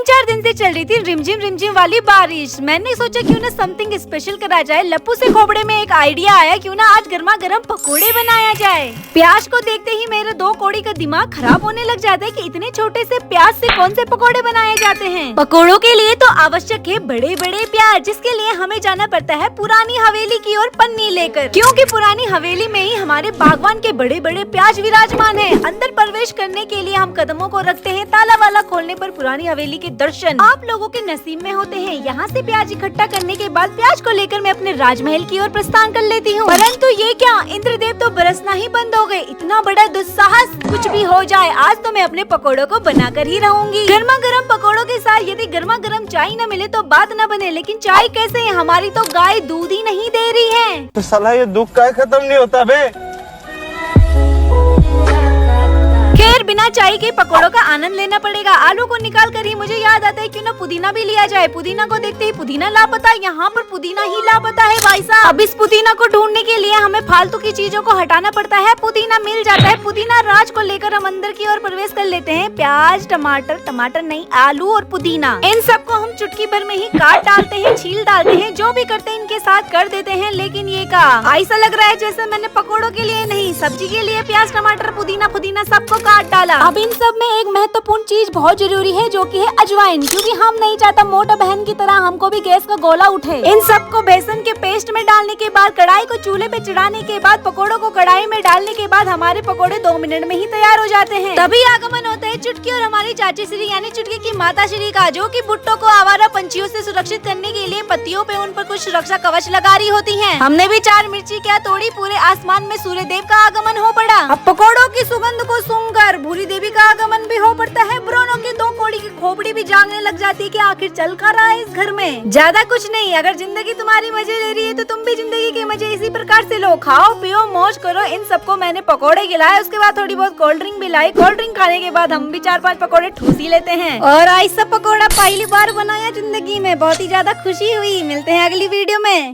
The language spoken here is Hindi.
3-4 दिन से चल रही थी रिमझिम वाली बारिश। मैंने सोचा क्यों ना समथिंग स्पेशल करा जाए। लप्पू से खोपड़े में एक आइडिया आया, क्यों ना आज गर्मा गर्म पकोड़े बनाया जाए। प्याज को देखते ही मेरे 2 कौड़ी का दिमाग खराब होने लग जाता है कि इतने छोटे से प्याज से कौन से पकोड़े बनाए जाते हैं। पकोड़ों के लिए तो आवश्यक है बड़े बड़े प्याज, जिसके लिए हमें जाना पड़ता है पुरानी हवेली की ओर पन्नी लेकर, क्योंकि पुरानी हवेली में ही हमारे बागवान के बड़े बड़े प्याज विराजमान है। अंदर प्रवेश करने के लिए हम कदमों को रखते हैं, ताला वाला खोलने पर पुरानी हवेली के दर्शन आप लोगों के नसीब में होते हैं। यहाँ से प्याज इकट्ठा करने के बाद प्याज को लेकर मैं अपने राजमहल की ओर प्रस्थान कर लेती हूँ। परंतु ये क्या, इंद्रदेव तो बरसना ही बंद हो गए। इतना बड़ा दुस्साहस, कुछ भी हो जाए आज तो मैं अपने पकोड़ों को बनाकर ही रहूंगी। गर्मा गर्म पकोड़ों के साथ यदि गर्मा गर्म चाय न मिले तो बात न बने, लेकिन चाय कैसे है, हमारी तो गाय दूध ही नहीं दे रही है। तो साला ये दुख का खत्म नहीं होता बे। खैर बिना चाय के पकोड़ों का आनंद लेना पड़ेगा। आलू को निकाल कर ही मुझे याद आता है क्यों ना पुदीना भी लिया जाए। पुदीना को देखते ही पुदीना लापता, यहाँ पर पुदीना ही लापता है भाई साहब। अब इस पुदीना को ढूंढने के लिए हमें फालतू की चीजों को हटाना पड़ता है। पुदीना मिल जाता है। पुदीना राज को लेकर हम अंदर की ओर प्रवेश कर लेते हैं। प्याज, टमाटर नहीं, आलू और पुदीना, इन सबको हम चुटकी भर में ही काट डालते हैं, छील डालते हैं, जो भी करते हैं इनके साथ कर देते हैं। लेकिन ये का ऐसा लग रहा है जैसे मैंने पकोड़ों के लिए नहीं, सब्जी के लिए प्याज, टमाटर, पुदीना सबको काट डाला। अब इन सब में एक महत्वपूर्ण चीज बहुत जरूरी है, जो कि है अजवाइन, क्योंकि हम नहीं चाहता मोटा बहन की तरह हमको भी गैस का गोला उठे। इन सबको बेसन के पेस्ट में डालने के बाद कढ़ाई को चूल्हे पे चढ़ाने के बाद पकोड़ों को कढ़ाई में डालने के बाद हमारे पकोड़े 2 मिनट में ही तैयार हो जाते हैं। तभी आगमन होता है चुटकी और हमारी चाची श्री यानी चुटकी की माता श्री का, जो कि भुट्टो को आवारा पंछियों से सुरक्षित करने के लिए पत्तियों पे उन पर कुछ सुरक्षा कवच लगा रही होती है। हमने भी 4 मिर्ची क्या तोड़ी, पूरे आसमान में सूर्य देव का आगमन हो पड़ा। अब पकोड़ों की सुगंध को सूंघकर भूरी देवी का आगमन भी हो पड़ता है। ब्रोनो की 2 कौड़ी की खोपड़ी भी जागने लग जाती है कि आखिर चल कर रहा है इस घर में। ज्यादा कुछ नहीं, अगर जिंदगी तुम्हारी मजे ले रही है तो तुम भी जिंदगी के मजे इसी प्रकार से लो, खाओ पियो मौज करो। इन सबको मैंने पकोड़े खिलाए, उसके बाद थोड़ी बहुत कोल्ड ड्रिंक भी लाई। कोल्ड ड्रिंक खाने के बाद हम भी 4-5 पकोड़े ठूस ही लेते हैं। और ऐसा पकोड़ा पहली बार बनाया जिंदगी में, बहुत ही ज्यादा खुशी हुई। मिलते हैं अगली वीडियो में।